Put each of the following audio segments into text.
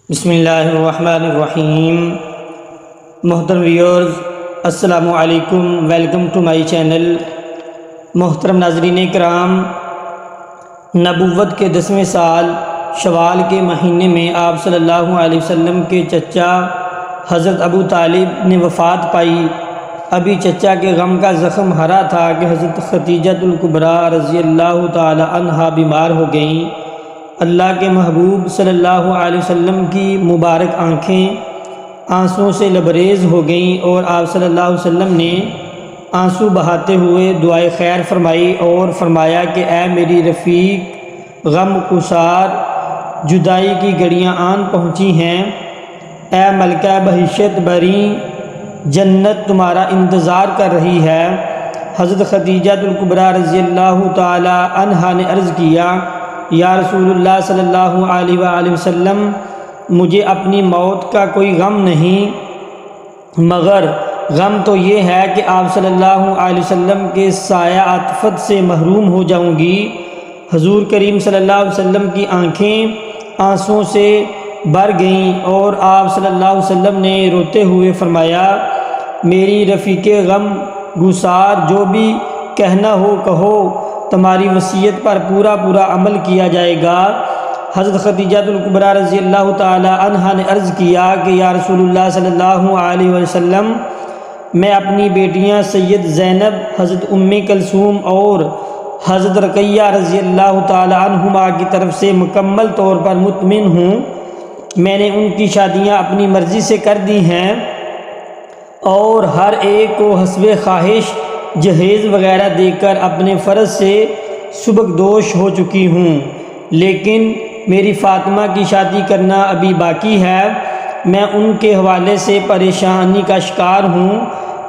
بسم اللہ الرحمن الرحیم۔ محترم ویورز، السلام علیکم، ویلکم ٹو مائی چینل۔ محترم ناظرین کرام، نبوت کے 10ویں سال شوال کے مہینے میں آپ صلی اللہ علیہ وسلم کے چچا حضرت ابو طالب نے وفات پائی۔ ابھی چچا کے غم کا زخم ہرا تھا کہ حضرت خدیجہ الکبریٰ رضی اللہ تعالی عنہا بیمار ہو گئیں۔ اللہ کے محبوب صلی اللہ علیہ وسلم کی مبارک آنکھیں آنسوں سے لبریز ہو گئیں اور آپ صلی اللہ علیہ وسلم نے آنسو بہاتے ہوئے دعائے خیر فرمائی اور فرمایا کہ اے میری رفیق، غم گسار، جدائی کی گھڑیاں آن پہنچی ہیں۔ اے ملکہ بہشت بری، جنت تمہارا انتظار کر رہی ہے۔ حضرت خدیجہ الکبریٰ رضی اللہ تعالی عنہا نے عرض کیا، یا رسول اللہ صلی اللہ علیہ وآلہ وسلم، مجھے اپنی موت کا کوئی غم نہیں، مگر غم تو یہ ہے کہ آپ صلی اللہ علیہ وسلم کے سایہ عطفت سے محروم ہو جاؤں گی۔ حضور کریم صلی اللہ علیہ وسلم کی آنکھیں آنسوں سے بھر گئیں اور آپ صلی اللہ علیہ وسلم نے روتے ہوئے فرمایا، میری رفیق غم گسار، جو بھی کہنا ہو کہو، تمہاری وصیت پر پورا عمل کیا جائے گا۔ حضرت خدیجہ الکبریٰ رضی اللہ تعالی عنہا نے عرض کیا کہ یا رسول اللہ صلی اللہ علیہ وسلم، میں اپنی بیٹیاں سید زینب، حضرت ام کلثوم اور حضرت رقیہ رضی اللہ تعالی عنہما کی طرف سے مکمل طور پر مطمئن ہوں۔ میں نے ان کی شادیاں اپنی مرضی سے کر دی ہیں اور ہر ایک کو حسب خواہش جہیز وغیرہ دے کر اپنے فرض سے سبکدوش ہو چکی ہوں، لیکن میری فاطمہ کی شادی کرنا ابھی باقی ہے۔ میں ان کے حوالے سے پریشانی کا شکار ہوں۔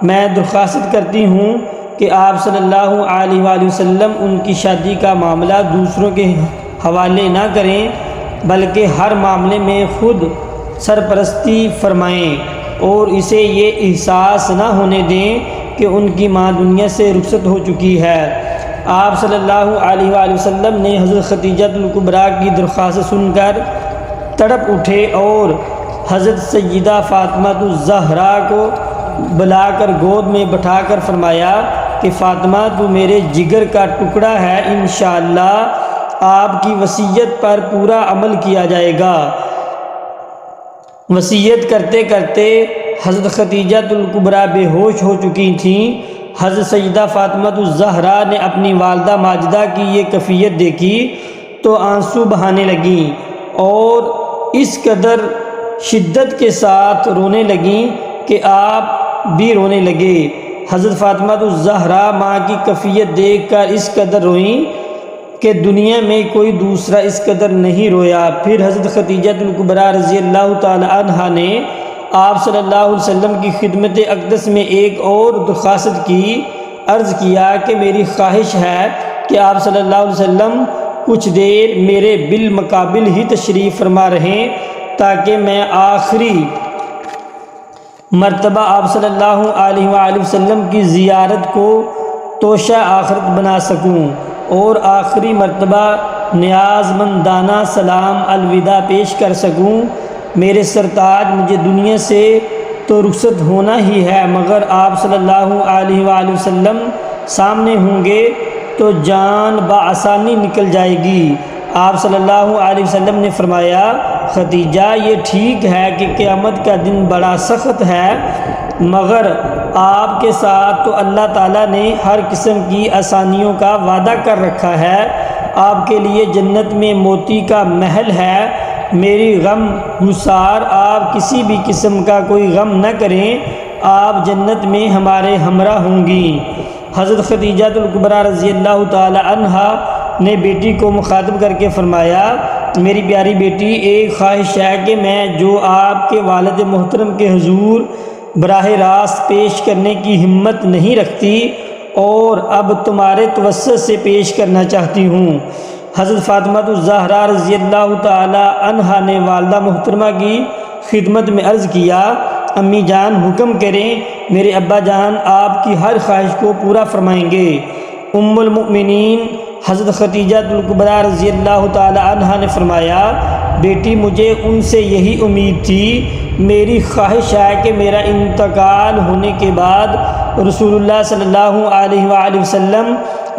میں درخواست کرتی ہوں کہ آپ صلی اللہ علیہ وآلہ وسلم ان کی شادی کا معاملہ دوسروں کے حوالے نہ کریں، بلکہ ہر معاملے میں خود سرپرستی فرمائیں اور اسے یہ احساس نہ ہونے دیں کہ ان کی ماں دنیا سے رخصت ہو چکی ہے۔ آپ صلی اللہ علیہ وآلہ وسلم نے حضرت خدیجہ الکبریٰ کی درخواست سن کر تڑپ اٹھے اور حضرت سیدہ فاطمہ الزہرا کو بلا کر گود میں بٹھا کر فرمایا کہ فاطمہ، تو میرے جگر کا ٹکڑا ہے، انشاءاللہ آپ کی وصیت پر پورا عمل کیا جائے گا۔ وصیت کرتے کرتے حضرت خدیجہ الکبریٰ بے ہوش ہو چکی تھیں۔ حضرت سیدہ فاطمہ الزہرا نے اپنی والدہ ماجدہ کی یہ کیفیت دیکھی تو آنسو بہانے لگیں اور اس قدر شدت کے ساتھ رونے لگیں کہ آپ بھی رونے لگے۔ حضرت فاطمہ الزہرا ماں کی کیفیت دیکھ کر اس قدر روئیں کہ دنیا میں کوئی دوسرا اس قدر نہیں رویا۔ پھر حضرت خدیجہ الکبریٰ رضی اللہ تعالی عنہا نے آپ صلی اللہ علیہ وسلم کی خدمت اقدس میں ایک اور درخواست کی، عرض کیا کہ میری خواہش ہے کہ آپ صلی اللہ علیہ وسلم کچھ دیر میرے بالمقابل ہی تشریف فرما رہیں تاکہ میں آخری مرتبہ آپ صلی اللہ علیہ وآلہ وسلم کی زیارت کو توشہ آخرت بنا سکوں اور آخری مرتبہ نیاز مندانہ سلام الوداع پیش کر سکوں۔ میرے سرتاج، مجھے دنیا سے تو رخصت ہونا ہی ہے، مگر آپ صلی اللہ علیہ وآلہ وسلم سامنے ہوں گے تو جان بآسانی نکل جائے گی۔ آپ صلی اللہ علیہ وسلم نے فرمایا، خدیجہ، یہ ٹھیک ہے کہ قیامت کا دن بڑا سخت ہے، مگر آپ کے ساتھ تو اللہ تعالیٰ نے ہر قسم کی آسانیوں کا وعدہ کر رکھا ہے۔ آپ کے لیے جنت میں موتی کا محل ہے۔ میری غم گسار، آپ کسی بھی قسم کا کوئی غم نہ کریں، آپ جنت میں ہمارے ہمراہ ہوں گی۔ حضرت خدیجہ الکبریٰ رضی اللہ تعالی عنہا نے بیٹی کو مخاطب کر کے فرمایا، میری پیاری بیٹی، ایک خواہش ہے کہ میں جو آپ کے والد محترم کے حضور براہ راست پیش کرنے کی ہمت نہیں رکھتی اور اب تمہارے توسط سے پیش کرنا چاہتی ہوں۔ حضرت فاطمہ الزہرا رضی اللہ تعالی عنہا نے والدہ محترمہ کی خدمت میں عرض کیا، امی جان حکم کریں، میرے ابا جان آپ کی ہر خواہش کو پورا فرمائیں گے۔ ام المؤمنین حضرت خدیجہ الکبریٰ رضی اللہ تعالی عنہا نے فرمایا، بیٹی مجھے ان سے یہی امید تھی، میری خواہش ہے کہ میرا انتقال ہونے کے بعد رسول اللہ صلی اللہ علیہ وآلہ وسلم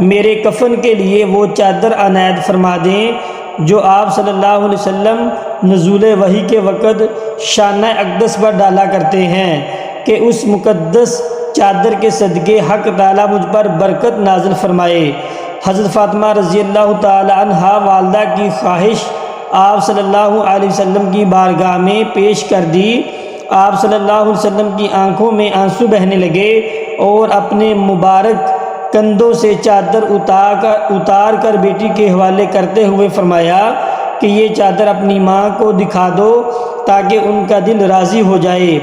میرے کفن کے لیے وہ چادر عنایت فرما دیں جو آپ صلی اللہ علیہ وسلم نزول وحی کے وقت شانہ اقدس پر ڈالا کرتے ہیں، کہ اس مقدس چادر کے صدقے حق تعالیٰ مجھ پر برکت نازل فرمائے۔ حضرت فاطمہ رضی اللہ تعالی عنہا والدہ کی خواہش آپ صلی اللہ علیہ وسلم کی بارگاہ میں پیش کر دی۔ آپ صلی اللہ علیہ وسلم کی آنکھوں میں آنسو بہنے لگے اور اپنے مبارک کندھوں سے چادر اتار کر بیٹی کے حوالے کرتے ہوئے فرمایا کہ یہ چادر اپنی ماں کو دکھا دو تاکہ ان کا دل راضی ہو جائے۔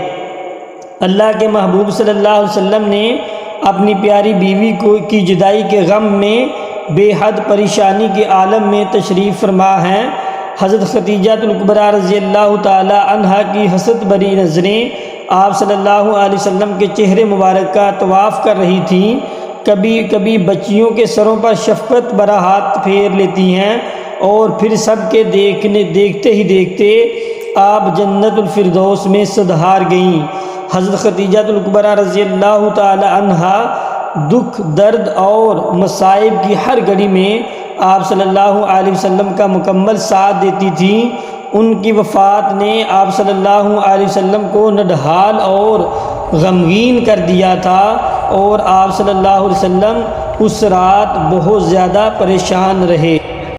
اللہ کے محبوب صلی اللہ علیہ وسلم نے اپنی پیاری بیوی کی جدائی کے غم میں بے حد پریشانی کے عالم میں تشریف فرما ہیں۔ حضرت خدیجہ الکبریٰ رضی اللہ تعالی عنہا کی حسرت بھری نظریں آپ صلی اللہ علیہ وسلم کے چہرے مبارک کا طواف کر رہی تھیں، کبھی کبھی بچیوں کے سروں پر شفقت برا ہاتھ پھیر لیتی ہیں اور پھر سب کے دیکھتے ہی دیکھتے آپ جنت الفردوس میں صدہار گئیں۔ حضرت خدیجہ الکبریٰ رضی اللہ تعالی عنہا دکھ، درد اور مصائب کی ہر گھڑی میں آپ صلی اللہ علیہ وسلم کا مکمل ساتھ دیتی تھیں۔ ان کی وفات نے آپ صلی اللہ علیہ وسلم کو نڈھال اور غمگین کر دیا تھا، اور آپ صلی اللہ علیہ وسلم اس رات بہت زیادہ پریشان رہے۔